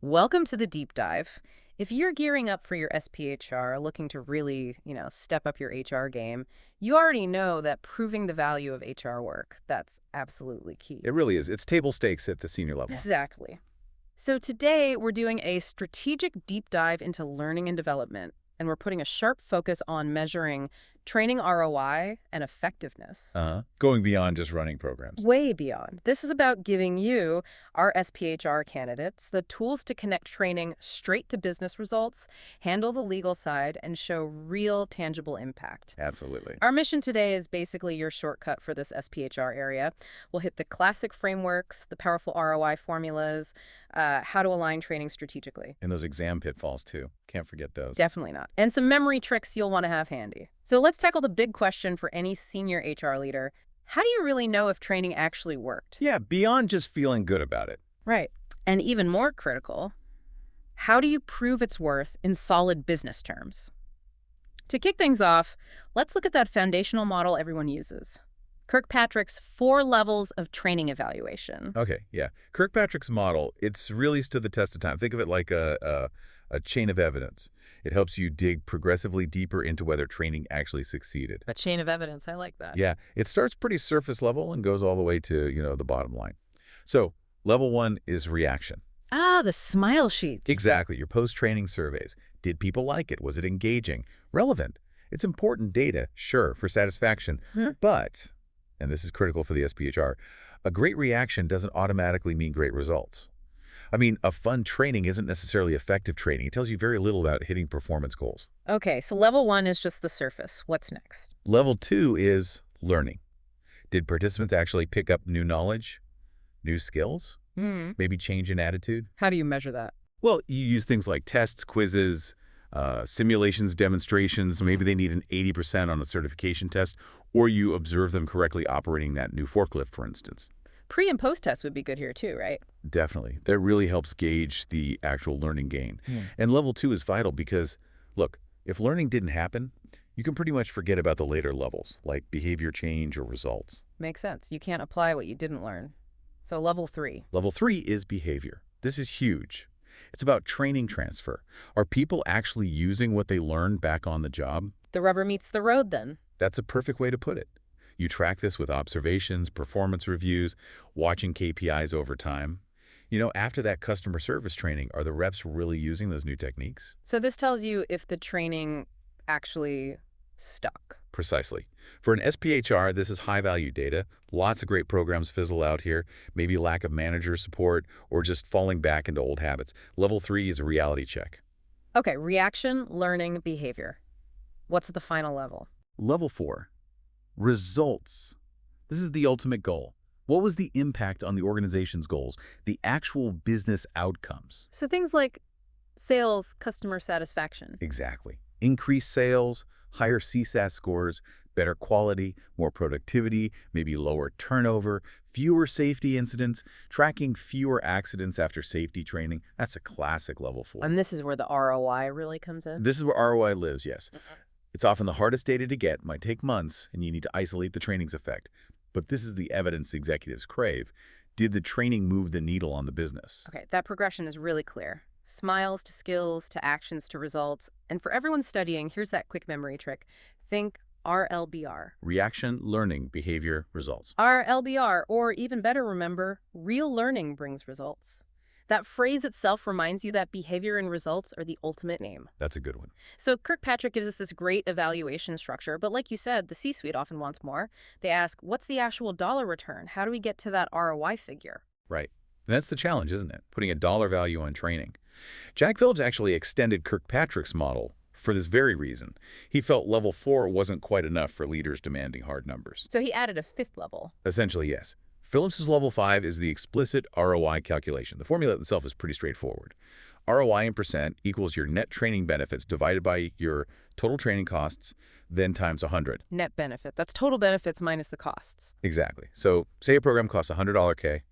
Welcome to the deep dive. If you're gearing up for your SPHR, looking to really, step up your HR game, you already know that proving the value of HR work, that's absolutely key. It really is. It's table stakes at the senior level. Exactly. So today we're doing a strategic deep dive into learning and development, and we're putting a sharp focus on measuring training ROI and effectiveness. Going beyond just running programs. Way beyond. This is about giving you, our SPHR candidates, the tools to connect training straight to business results, handle the legal side, and show real tangible impact. Absolutely. Our mission today is basically your shortcut for this SPHR area. We'll hit the classic frameworks, the powerful ROI formulas, how to align training strategically. And those exam pitfalls, too. Can't forget those. Definitely not. And some memory tricks you'll want to have handy. So let's tackle the big question for any senior HR leader. How do you really know if training actually worked? Yeah, beyond just feeling good about it. Right. And even more critical, how do you prove its worth in solid business terms? To kick things off, let's look at that foundational model everyone uses. Kirkpatrick's 4 levels of training evaluation. Okay, yeah. Kirkpatrick's model, it's really stood the test of time. Think of it like a chain of evidence. It helps you dig progressively deeper into whether training actually succeeded. A chain of evidence, I like that. Yeah, it starts pretty surface level and goes all the way to, the bottom line. So, level 1 is reaction. Ah, the smile sheets. Exactly, your post-training surveys. Did people like it? Was it engaging? Relevant? It's important data, sure, for satisfaction, but, and this is critical for the SPHR, a great reaction doesn't automatically mean great results. I mean, a fun training isn't necessarily effective training. It tells you very little about hitting performance goals. Okay, so level 1 is just the surface. What's next? Level 2 is learning. Did participants actually pick up new knowledge, new skills, maybe change in attitude? How do you measure that? Well, you use things like tests, quizzes, simulations, demonstrations. Maybe they need an 80% on a certification test, or you observe them correctly operating that new forklift, for instance. Pre- and post-test would be good here too, right? Definitely. That really helps gauge the actual learning gain. And level 2 is vital because, look, if learning didn't happen, you can pretty much forget about the later levels, like behavior change or results. Makes sense. You can't apply what you didn't learn. So level 3. Level 3 is behavior. This is huge. It's about training transfer. Are people actually using what they learned back on the job? The rubber meets the road then. That's a perfect way to put it. You track this with observations, performance reviews, watching KPIs over time. After that customer service training, are the reps really using those new techniques? So this tells you if the training actually stuck. Precisely. For an SPHR, this is high-value data. Lots of great programs fizzle out here, maybe lack of manager support or just falling back into old habits. Level 3 is a reality check. Okay, reaction, learning, behavior. What's the final level? Level 4. Results. This is the ultimate goal. What was the impact on the organization's goals, the actual business outcomes? So things like sales, customer satisfaction. Exactly. Increased sales, higher CSAT scores, better quality, more productivity, maybe lower turnover, fewer safety incidents, tracking fewer accidents after safety training. That's a classic level 4. And this is where the ROI really comes in? This is where ROI lives, yes. It's often the hardest data to get, might take months, and you need to isolate the training's effect. But this is the evidence executives crave. Did the training move the needle on the business? Okay, that progression is really clear. Smiles to skills, to actions, to results. And for everyone studying, here's that quick memory trick. Think RLBR. Reaction, learning, behavior, results. RLBR, or even better, remember, real learning brings results. That phrase itself reminds you that behavior and results are the ultimate aim. That's a good one. So Kirkpatrick gives us this great evaluation structure, but like you said, the C-suite often wants more. They ask, what's the actual dollar return? How do we get to that ROI figure? Right. And that's the challenge, isn't it? Putting a dollar value on training. Jack Phillips actually extended Kirkpatrick's model for this very reason. He felt level 4 wasn't quite enough for leaders demanding hard numbers. So he added a 5th level. Essentially, yes. Phillips's level 5 is the explicit ROI calculation. The formula itself is pretty straightforward. ROI in percent equals your net training benefits divided by your total training costs, then times 100. Net benefit. That's total benefits minus the costs. Exactly. So say a program costs $100 K,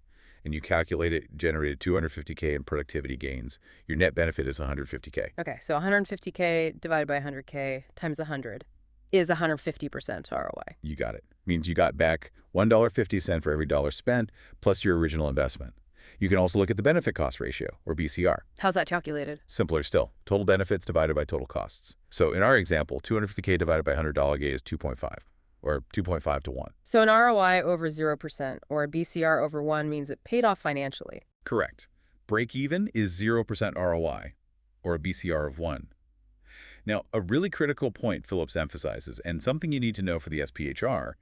and you calculate it generated $250K in productivity gains. Your net benefit is $150K. Okay, so $150K divided by $100K times 100 is 150% ROI. You got it. Means you got back $1.50 for every dollar spent plus your original investment. You can also look at the benefit cost ratio, or BCR. How's that calculated? Simpler still, total benefits divided by total costs. So in our example, $250K divided by $100K is 2.5, or 2.5 to 1. So an ROI over 0% or a BCR over 1 means it paid off financially. Correct. Break even is 0% ROI, or a BCR of 1. Now, a really critical point Phillips emphasizes, and something you need to know for the SPHR,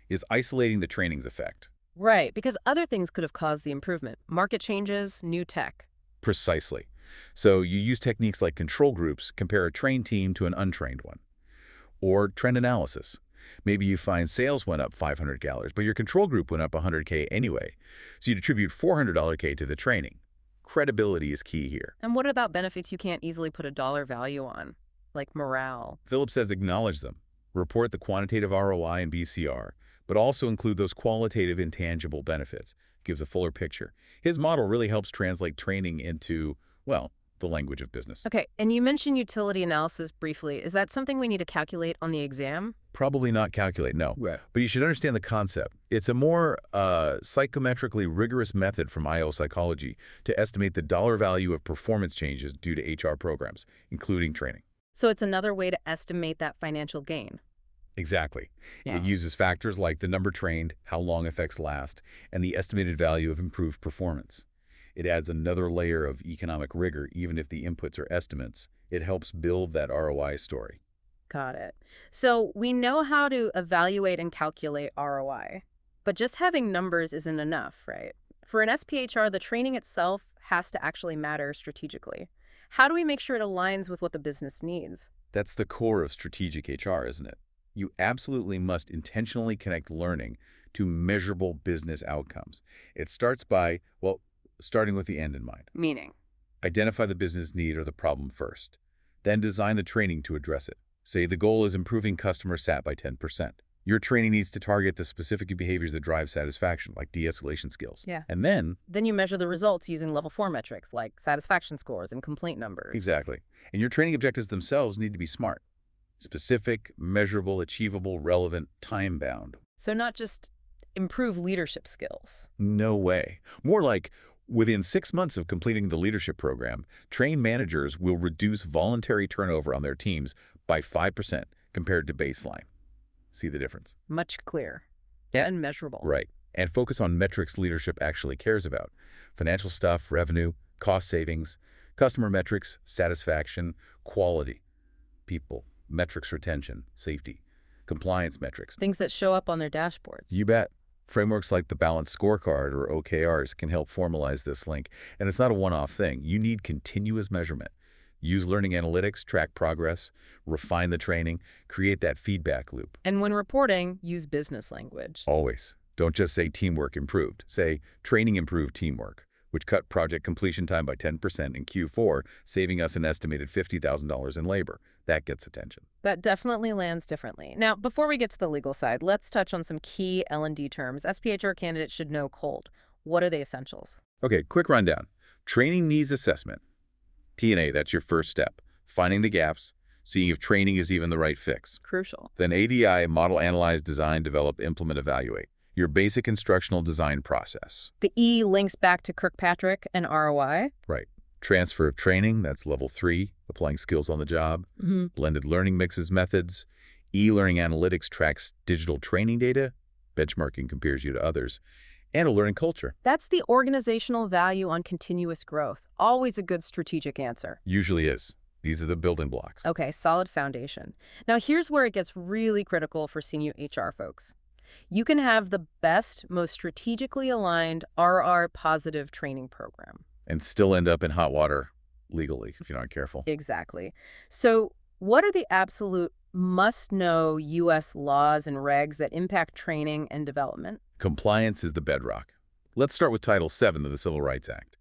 is isolating the training's effect. Right, because other things could have caused the improvement. Market changes, new tech. Precisely. So you use techniques like control groups, compare a trained team to an untrained one. Or trend analysis. Maybe you find sales went up $500, but your control group went up $100K anyway. So you'd attribute $400K to the training. Credibility is key here. And what about benefits you can't easily put a dollar value on, like morale? Phillips says acknowledge them. Report the quantitative ROI and BCR, but also include those qualitative intangible benefits. Gives a fuller picture. His model really helps translate training into, well, the language of business. Okay, and you mentioned utility analysis briefly. Is that something we need to calculate on the exam? Probably not calculate, no. Right. But you should understand the concept. It's a more psychometrically rigorous method from IO psychology to estimate the dollar value of performance changes due to HR programs, including training. So it's another way to estimate that financial gain. Exactly. Yeah. It uses factors like the number trained, how long effects last, and the estimated value of improved performance. It adds another layer of economic rigor, even if the inputs are estimates. It helps build that ROI story. Got it. So we know how to evaluate and calculate ROI, but just having numbers isn't enough, right? For an SPHR, the training itself has to actually matter strategically. How do we make sure it aligns with what the business needs? That's the core of strategic HR, isn't it? You absolutely must intentionally connect learning to measurable business outcomes. It starts by, well, starting with the end in mind. Meaning? Identify the business need or the problem first. Then design the training to address it. Say the goal is improving customer sat by 10%. Your training needs to target the specific behaviors that drive satisfaction, like de-escalation skills. Yeah. And then you measure the results using level 4 metrics, like satisfaction scores and complaint numbers. exactly. And your training objectives themselves need to be smart. Specific, measurable, achievable, relevant, time-bound. So not just improve leadership skills. No way. More like, within 6 months of completing the leadership program, trained managers will reduce voluntary turnover on their teams by 5% compared to baseline. See the difference? Much clearer. Yeah. And measurable. Right. And focus on metrics leadership actually cares about. Financial stuff, revenue, cost savings, customer metrics, satisfaction, quality, people, metrics retention, safety, compliance metrics. Things that show up on their dashboards. You bet. Frameworks like the Balanced Scorecard or OKRs can help formalize this link. And it's not a one-off thing. You need continuous measurement. Use learning analytics, track progress, refine the training, create that feedback loop. And when reporting, use business language. Always. Don't just say teamwork improved. Say training improved teamwork, which cut project completion time by 10% in Q4, saving us an estimated $50,000 in labor. That gets attention. That definitely lands differently. Now, before we get to the legal side, let's touch on some key L&D terms SPHR candidates should know cold. What are the essentials? Okay, quick rundown. Training needs assessment. T&A, that's your first step. Finding the gaps, seeing if training is even the right fix. Crucial. Then ADI, model, analyze, design, develop, implement, evaluate. Your basic instructional design process. The E links back to Kirkpatrick and ROI. Right. Transfer of training, that's level 3, applying skills on the job. Blended learning mixes methods. E-learning analytics tracks digital training data. Benchmarking compares you to others. And a learning culture. That's the organizational value on continuous growth. Always a good strategic answer. Usually is. These are the building blocks. Okay, solid foundation. Now here's where it gets really critical for senior HR folks. You can have the best, most strategically aligned RR positive training program. And still end up in hot water legally if you're not careful. Exactly. So what are the absolute must-know U.S. laws and regs that impact training and development? Compliance is the bedrock. Let's start with Title VII of the Civil Rights Act.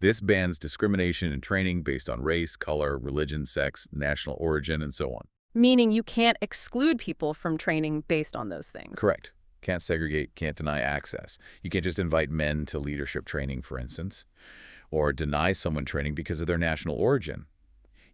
This bans discrimination in training based on race, color, religion, sex, national origin, and so on. Meaning you can't exclude people from training based on those things. Correct. Can't segregate, can't deny access. You can't just invite men to leadership training, for instance, or deny someone training because of their national origin.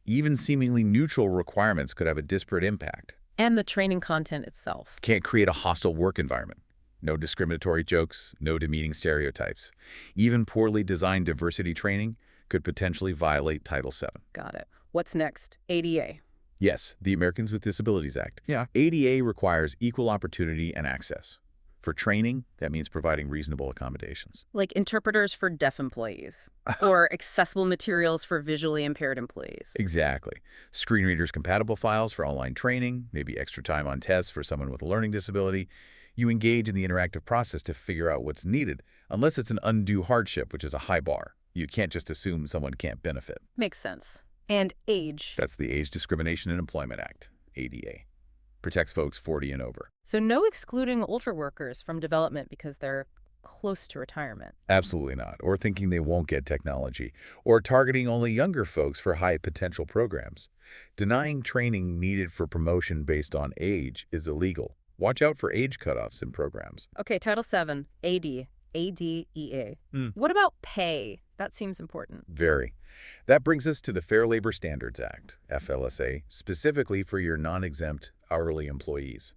Even seemingly neutral requirements could have a disparate impact. And the training content itself. Can't create a hostile work environment. No discriminatory jokes, no demeaning stereotypes. Even poorly designed diversity training could potentially violate Title VII. Got it. What's next? ADA. Yes, the Americans with Disabilities Act. Yeah. ADA requires equal opportunity and access. For training, that means providing reasonable accommodations. Like interpreters for deaf employees or accessible materials for visually impaired employees. Exactly. Screen readers compatible files for online training, maybe extra time on tests for someone with a learning disability. You engage in the interactive process to figure out what's needed, unless it's an undue hardship, which is a high bar. You can't just assume someone can't benefit. Makes sense. And age. That's the Age Discrimination in Employment Act, ADA. Protects folks 40 and over. So no excluding older workers from development because they're close to retirement. Absolutely not. Or thinking they won't get technology. Or targeting only younger folks for high-potential programs. Denying training needed for promotion based on age is illegal. Watch out for age cutoffs in programs. Okay, Title VII, ADEA. What about pay? That seems important. Very. That brings us to the Fair Labor Standards Act, FLSA, specifically for your non-exempt hourly employees.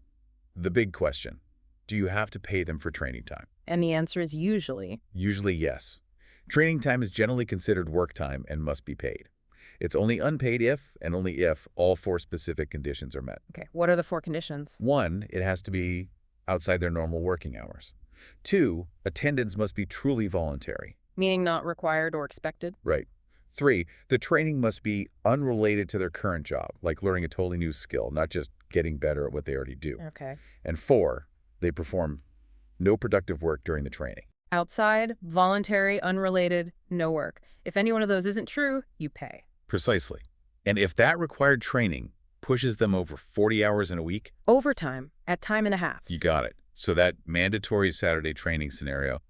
The big question, do you have to pay them for training time? And the answer is usually. Usually, yes. Training time is generally considered work time and must be paid. It's only unpaid if, and only if, all 4 specific conditions are met. Okay, what are the 4 conditions? 1, it has to be outside their normal working hours. 2, attendance must be truly voluntary. Meaning not required or expected? Right. 3, the training must be unrelated to their current job, like learning a totally new skill, not just getting better at what they already do. Okay. And 4, they perform no productive work during the training. Outside, voluntary, unrelated, no work. If any one of those isn't true, you pay. Precisely. And if that required training pushes them over 40 hours in a week, Overtime at time and a half. you got it. So that mandatory Saturday training scenario,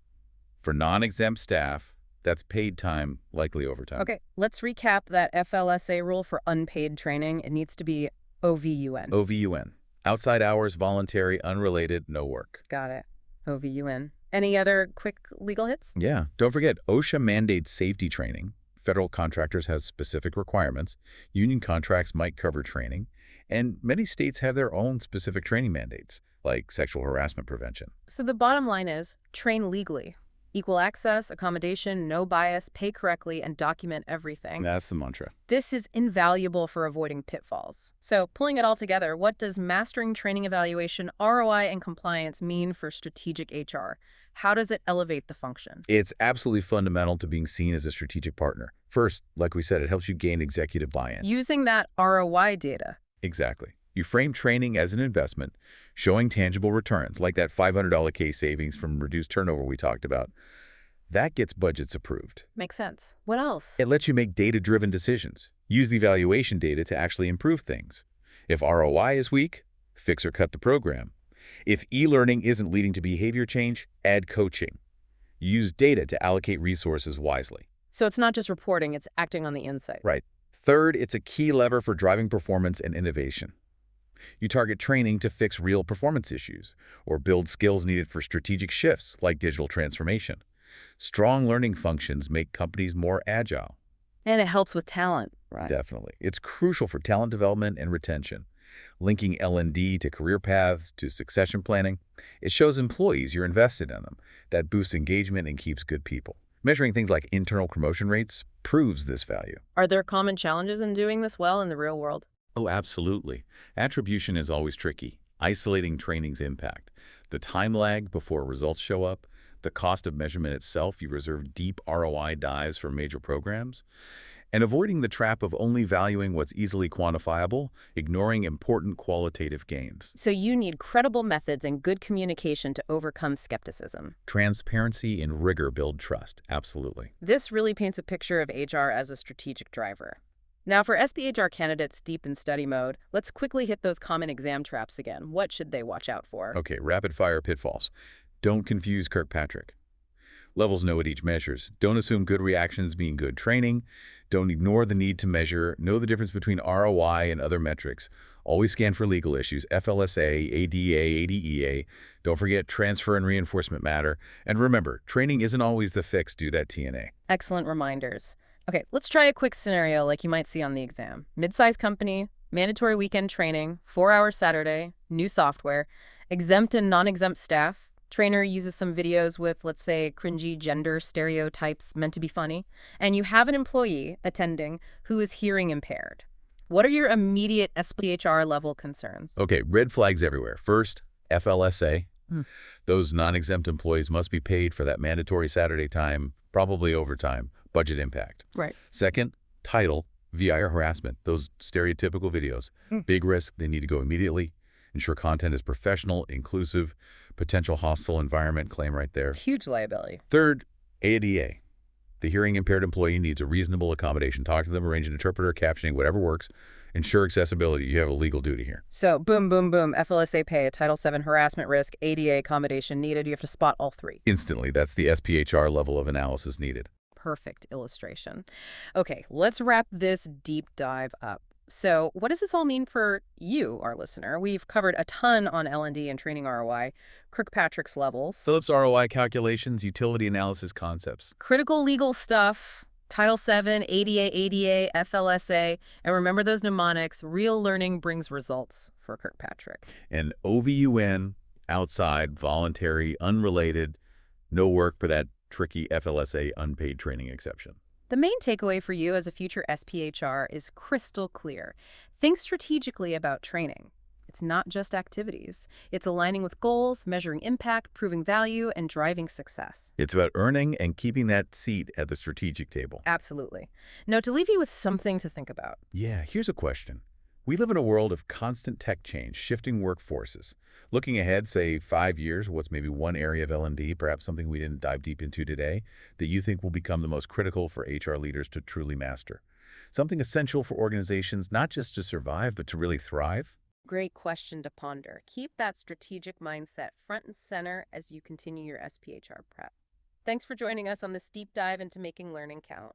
for non-exempt staff, that's paid time, likely overtime. Okay, let's recap that FLSA rule for unpaid training. It needs to be OVUN. OVUN. Outside hours, voluntary, unrelated, no work. Got it. OVUN. Any other quick legal hits? Yeah. Don't forget, OSHA mandates safety training. Federal contractors have specific requirements. Union contracts might cover training. And many states have their own specific training mandates, like sexual harassment prevention. So the bottom line is train legally. Equal access, accommodation, no bias, pay correctly, and document everything. That's the mantra. This is invaluable for avoiding pitfalls. So pulling it all together, what does mastering training evaluation, ROI, and compliance mean for strategic HR? How does it elevate the function? It's absolutely fundamental to being seen as a strategic partner. First, like we said, it helps you gain executive buy-in. Using that ROI data. Exactly. You frame training as an investment, showing tangible returns, like that $500 case savings from reduced turnover we talked about. That gets budgets approved. Makes sense. What else? It lets you make data-driven decisions. Use the evaluation data to actually improve things. If ROI is weak, fix or cut the program. If e-learning isn't leading to behavior change, add coaching. Use data to allocate resources wisely. So it's not just reporting, it's acting on the insight. Right. Third, it's a key lever for driving performance and innovation. You target training to fix real performance issues or build skills needed for strategic shifts like digital transformation. Strong learning functions make companies more agile. And it helps with talent, right? Definitely. It's crucial for talent development and retention. Linking L&D to career paths to succession planning, it shows employees you're invested in them. That boosts engagement and keeps good people. Measuring things like internal promotion rates proves this value. Are there common challenges in doing this well in the real world? Oh, absolutely. Attribution is always tricky. Isolating training's impact. The time lag before results show up, the cost of measurement itself, you reserve deep ROI dives for major programs, and avoiding the trap of only valuing what's easily quantifiable, ignoring important qualitative gains. So you need credible methods and good communication to overcome skepticism. Transparency and rigor build trust, absolutely. This really paints a picture of HR as a strategic driver. Now, for SPHR candidates deep in study mode, let's quickly hit those common exam traps again. What should they watch out for? Okay, rapid-fire pitfalls. Don't confuse Kirkpatrick. Levels know what each measures. Don't assume good reactions mean good training. Don't ignore the need to measure. Know the difference between ROI and other metrics. Always scan for legal issues, FLSA, ADA, ADEA. Don't forget transfer and reinforcement matter. And remember, training isn't always the fix. Do that TNA. Excellent reminders. Okay, let's try a quick scenario like you might see on the exam. Mid-sized company, mandatory weekend training, 4-hour Saturday, new software, exempt and non-exempt staff, Trainer uses some videos with, let's say, cringy gender stereotypes meant to be funny, and you have an employee attending who is hearing impaired. What are your immediate SPHR level concerns? Okay, red flags everywhere. First, FLSA. Those non-exempt employees must be paid for that mandatory Saturday time, probably overtime, budget impact. Right. Second, title, VI or harassment, those stereotypical videos. Big risk, they need to go immediately. Ensure content is professional, inclusive, potential hostile environment claim right there. Huge liability. Third, ADA. The hearing impaired employee needs a reasonable accommodation. Talk to them, arrange an interpreter, captioning, whatever works. Ensure accessibility. You have a legal duty here. So, boom, boom, boom, FLSA pay, a Title VII harassment risk, ADA accommodation needed. You have to spot all three. Instantly, that's the SPHR level of analysis needed. Perfect illustration. Okay, let's wrap this deep dive up. So what does this all mean for you, our listener? We've covered a ton on L&D and training ROI, Kirkpatrick's levels, Phillips ROI calculations, utility analysis concepts. critical legal stuff, Title VII, ADA, FLSA, and remember those mnemonics, real learning brings results for Kirkpatrick. And OVUN, outside, voluntary, unrelated, no work for that tricky FLSA unpaid training exception. The main takeaway for you as a future SPHR is crystal clear. Think strategically about training. It's not just activities. It's aligning with goals, measuring impact, proving value, and driving success. It's about earning and keeping that seat at the strategic table. Absolutely. Now, to leave you with something to think about. Yeah, here's a question. We live in a world of constant tech change, shifting workforces. Looking ahead, say 5 years, what's maybe one area of L&D, perhaps something we didn't dive deep into today, that you think will become the most critical for HR leaders to truly master? Something essential for organizations, not just to survive, but to really thrive? Great question to ponder. Keep that strategic mindset front and center as you continue your SPHR prep. Thanks for joining us on this deep dive into making learning count.